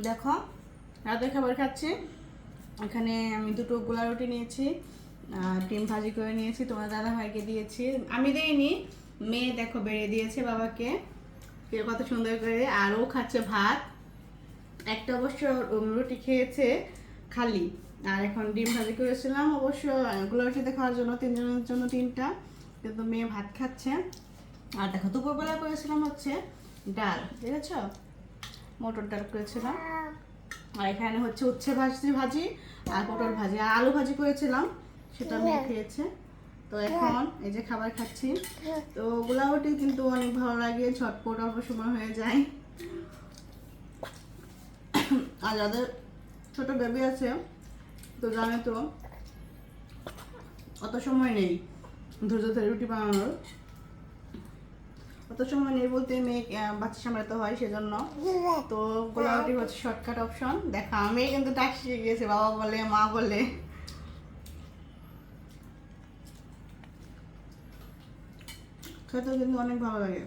দেখো রাতের খাবার খাচ্ছি। এখানে আমি দুটো গোলা রুটি নিয়েছি, ডিম ভাজি করে নিয়েছি, তোমার দাদা ভাইকে দিয়েছি, আমি দেইনি, মেয়ে দেখো বেড়ে দিয়েছে বাবাকে কত সুন্দর করে। আর ও খাচ্ছে ভাত, একটা অবশ্য রুটি খেয়েছে খালি। আর এখন ডিম ভাজি করেছিলাম অবশ্য গোলা রুটিতে খাওয়ার জন্য, তিনজনের জন্য তিনটা, কিন্তু মেয়ে ভাত খাচ্ছে। আর দেখো দুপুরবেলা করেছিলাম হচ্ছে ডাল, ঠিক আছে, মটর ডাল করেছিলাম। আর এখানে হচ্ছে উচ্ছে ভাজি আর পটল ভাজি আর আলু ভাজি করেছিলাম, সেটা মেয়ে খেয়েছে। তো এখন এই যে খাবার খাচ্ছি। তো গোলাউটি কিন্তু অনেক ভালো লাগে, ঝটপট অল্প সময় হয়ে যায়। আর যাদের ছোট বেবি আছে তো জানে তো অত সময় নেই ধৈর্য ধরে রুটি বানানোর, অত সময় নেই বলতে মেয়ে বাচ্চা সামলাতে হয় সেজন্য। তো গোলাউটি হচ্ছে শর্টকাট অপশন। দেখা মেয়ে কিন্তু ডাক শিখে গিয়েছে, বাবা বলে মা বলে। খেতে কিন্তু অনেক ভালো লাগে।